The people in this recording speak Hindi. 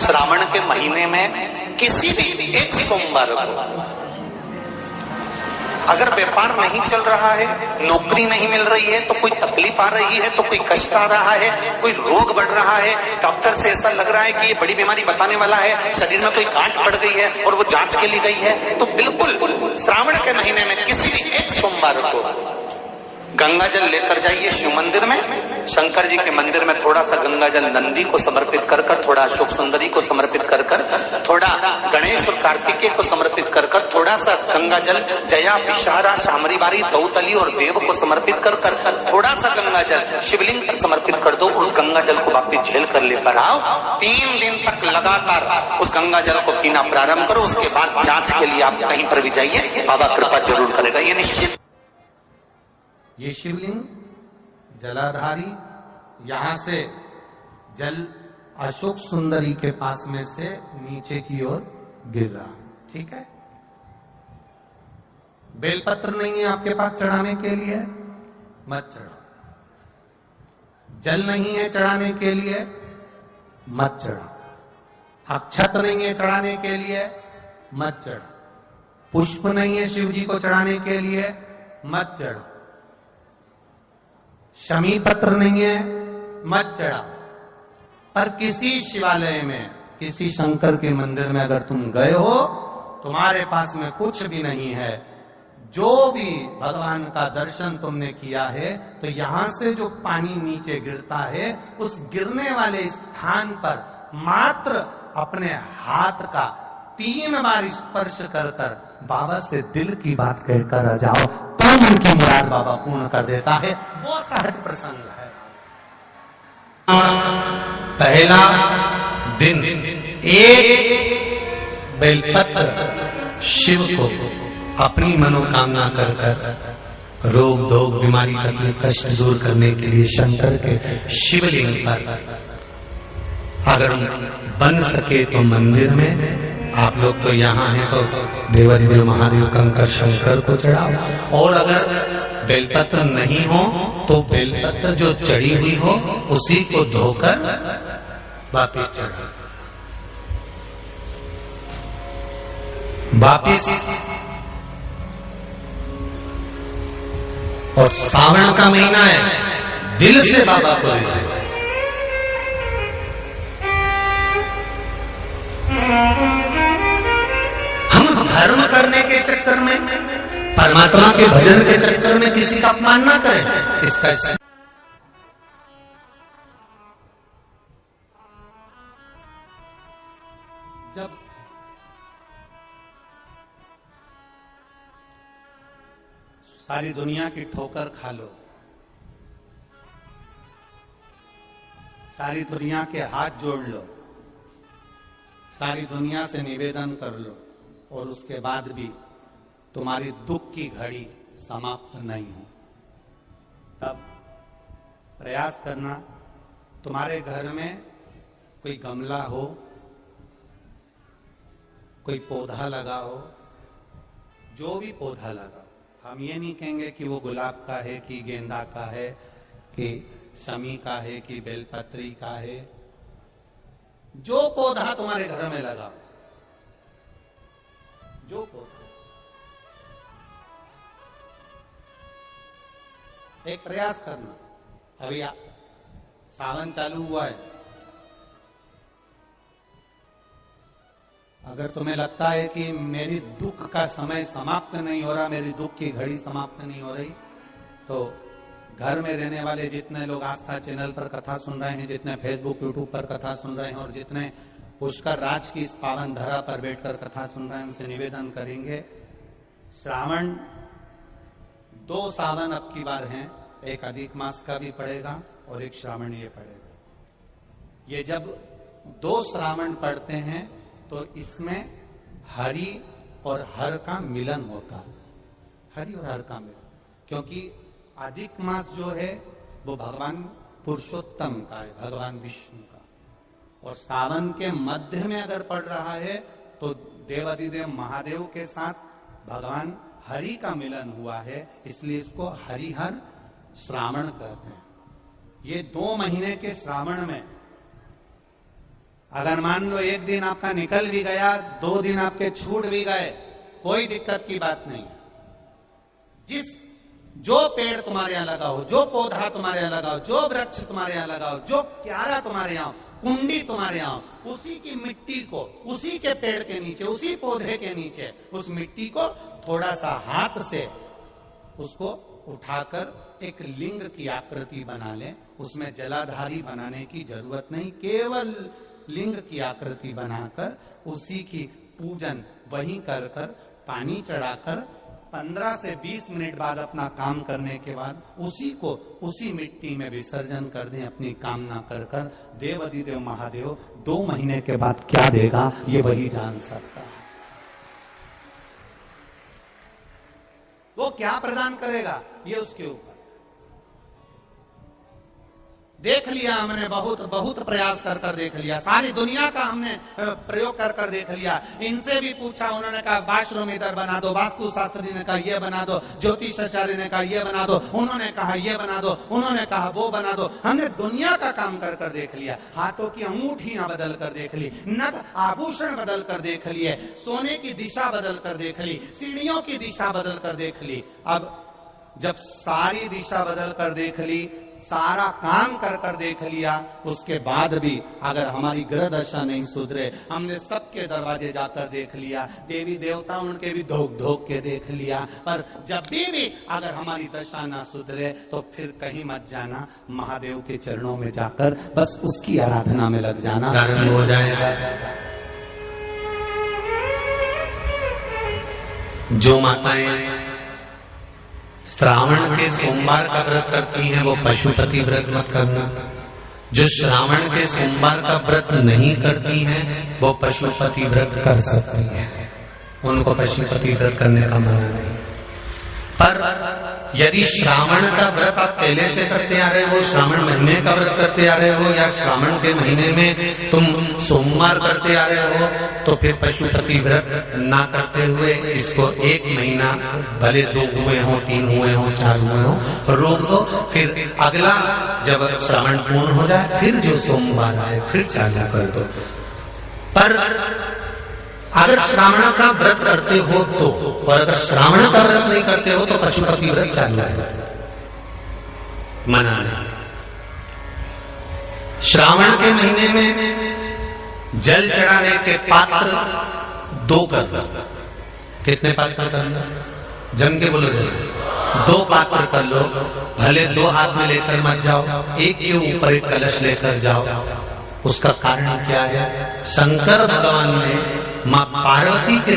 श्रावण के महीने में किसी भी एक सोमवार को अगर व्यापार नहीं चल रहा है, नौकरी नहीं मिल रही है, तो कोई तकलीफ आ रही है, तो कोई कष्ट आ रहा है, कोई रोग बढ़ रहा है, डॉक्टर से ऐसा लग रहा है कि ये बड़ी बीमारी बताने वाला है, शरीर में कोई गांठ बढ़ गई है और वो जांच के लिए गई है, तो बिल्कुल श्रावण के महीने में किसी भी एक सोमवार को गंगा जल लेकर जाइए शिव मंदिर में, शंकर जी के मंदिर में थोड़ा सा गंगा जल नंदी को समर्पित कर कर, थोड़ा अशोक सुंदरी को समर्पित कर कर, थोड़ा गणेश और कार्तिकेय को समर्पित कर कर, थोड़ा सा गंगा जल जया विषहारा शामरी बारी दौतली और देव को समर्पित कर कर, थोड़ा सा गंगा जल शिवलिंग पर समर्पित कर दो। उस गंगा जल को वापिस झेल कर लेकर आओ। 3 दिन तक लगातार उस गंगा जल को पीना प्रारंभ करो। उसके बाद जांच के लिए आप कहीं पर भी जाइए, बाबा कृपा जरूर करेगा, ये निश्चित। ये शिवलिंग जलाधारी, यहां से जल अशोक सुंदरी के पास में से नीचे की ओर गिर रहा, ठीक है। बेलपत्र नहीं है आपके पास चढ़ाने के लिए, मत चढ़ाओ। जल नहीं है चढ़ाने के लिए, मत चढ़ाओ। अक्षत नहीं है चढ़ाने के लिए, मत चढ़ाओ। पुष्प नहीं है शिव जी को चढ़ाने के लिए, मत चढ़ाओ। शमी पत्र नहीं है, मत चढ़ाओ। पर किसी शिवालय में, किसी शंकर के मंदिर में अगर तुम गए हो, तुम्हारे पास में कुछ भी नहीं है, जो भी भगवान का दर्शन तुमने किया है, तो यहां से जो पानी नीचे गिरता है, उस गिरने वाले स्थान पर मात्र अपने हाथ का 3 बार स्पर्श कर कर बाबा से दिल की बात कहकर आ जाओ, तो उनकी मुराद बाबा पूर्ण कर देता है। वो सहज प्रसंग है। पहला दिन एक बेलपत्र शिव को अपनी मनोकामना कर कर, रोग धोग बीमारी तकलीफ कष्ट दूर करने के लिए शंकर के शिवलिंग पर अगर बन सके तो मंदिर में, आप लोग तो यहाँ हैं तो देवाधिदेव महादेव कंकर शंकर को चढ़ाओ। और अगर बेलपत्र नहीं हो तो बेलपत्र जो चढ़ी हुई हो उसी को धोकर वापिस चढ़ाओ। वापिस। और सावन का महीना है, दिल से बाबा को ले जाए। धर्म करने के चक्कर में, परमात्मा के भजन के चक्कर में किसी का अपमान ना करें। इसका जब सारी दुनिया की ठोकर खा लो, सारी दुनिया के हाथ जोड़ लो, सारी दुनिया से निवेदन कर लो, और उसके बाद भी तुम्हारी दुख की घड़ी समाप्त नहीं हो, तब प्रयास करना तुम्हारे घर में कोई गमला हो, कोई पौधा लगा हो, जो भी पौधा लगा। हम ये नहीं कहेंगे कि वो गुलाब का है कि गेंदा का है कि शमी का है कि बेलपत्री का है। जो पौधा तुम्हारे घर में लगा, जो पौधा, एक प्रयास करना। अभी सावन चालू हुआ है, अगर तुम्हें लगता है कि मेरी दुख का समय समाप्त नहीं हो रहा, मेरी दुख की घड़ी समाप्त नहीं हो रही, तो घर में रहने वाले जितने लोग आस्था चैनल पर कथा सुन रहे हैं, जितने फेसबुक यूट्यूब पर कथा सुन रहे हैं, और जितने पुष्कर राज की इस पावन धरा पर बैठकर कथा सुन रहे हैं, उनसे निवेदन करेंगे, श्रावण 2 सावन अब की बार हैं, एक अधिक मास का भी पड़ेगा और एक श्रावण ये पड़ेगा। ये जब 2 श्रावण पड़ते हैं तो इसमें हरि और हर का मिलन होता है, हरि और हर का मिलन, क्योंकि अधिक मास जो है वो भगवान पुरुषोत्तम का है, भगवान विष्णु का, और सावन के मध्य में अगर पड़ रहा है तो देवाधिदेव महादेव के साथ भगवान हरि का मिलन हुआ है, इसलिए इसको हरिहर श्रावण कहते हैं। ये 2 महीने के श्रावण में अगर मान लो एक दिन आपका निकल भी गया, 2 दिन आपके छूट भी गए, कोई दिक्कत की बात नहीं है। जो पेड़ तुम्हारे यहां लगाओ, जो पौधा तुम्हारे यहां लगाओ, जो वृक्ष तुम्हारे यहां लगाओ, जो क्यारा तुम्हारे यहां, कुंडी तुम्हारे यहां, उसी की मिट्टी को, उसी के पेड़ के नीचे, उसी पौधे के नीचे, उस मिट्टी को थोड़ा सा हाथ से उसको उठाकर एक लिंग की आकृति बना ले। उसमें जलाधारी बनाने की जरूरत नहीं, केवल लिंग की आकृति बनाकर उसी की पूजन वहीं कर कर, पानी चढ़ाकर 15 से 20 मिनट बाद अपना काम करने के बाद उसी को उसी मिट्टी में विसर्जन कर दें, अपनी कामना कर कर। देवाधिदेव महादेव 2 महीने के बाद क्या देगा ये वही जान सकता है। वो क्या प्रदान करेगा ये उसके ऊपर। देख लिया हमने, बहुत प्रयास कर कर देख लिया, सारी दुनिया का हमने प्रयोग कर कर देख लिया। इनसे भी पूछा, उन्होंने कहा वाशरूम इधर बना दो, वास्तु शास्त्री ने कहा ये बना दो, ज्योतिषाचार्य ने कहा ये बना दो, उन्होंने कहा ये बना दो, उन्होंने कहा वो बना दो। हमने दुनिया का काम कर कर देख लिया, हाथों की अंगूठियां बदल कर देख ली, नथ आभूषण बदल कर देख लिए, सोने की दिशा बदल कर देख ली, सीढ़ियों की दिशा बदल कर देख ली। अब जब सारी दिशा बदल कर देख ली, सारा काम कर कर देख लिया, उसके बाद भी अगर हमारी ग्रह दशा नहीं सुधरे, हमने सबके दरवाजे जाकर देख लिया, देवी देवता उनके भी धोख धोख के देख लिया, पर जब भी अगर हमारी दशा ना सुधरे तो फिर कहीं मत जाना, महादेव के चरणों में जाकर बस उसकी आराधना में लग जाना, हो जाएगा। जो माताएं श्रावण के सोमवार का व्रत करती हैं वो पशुपति व्रत मत करना। जो श्रावण के सोमवार का व्रत नहीं करती हैं वो पशुपति व्रत कर सकती हैं, उनको पशुपति व्रत करने का मना नहीं। पर यदि श्रावण का व्रत आप पहले से करते आ रहे हो, श्रावण महीने का व्रत करते आ रहे हो, या श्रावण के महीने में तुम सोमवार करते आ रहे हो, तो फिर पशुपति व्रत ना करते हुए इसको 1 महीना, भले 2 हुए हो, 3 हुए हो, 4 हुए हो, रोक दो। फिर अगला जब श्रावण पूर्ण हो जाए फिर जो सोमवार आए फिर चालू कर दो। पर अगर श्रावण का व्रत करते हो तो, और अगर श्रावण का व्रत नहीं करते हो तो पशुपति व्रत चालू है, मना नहीं। श्रावण के महीने में जल चढ़ाने के पात्र 2 कर दो। कितने पात्र कर लो? जम के बोलो, 2 पात्र कर लो। भले 2 हाथ में लेकर मत जाओ, एक के ऊपर एक कलश लेकर जाओ। उसका कारण क्या है? शंकर भगवान ने मां पार्वती के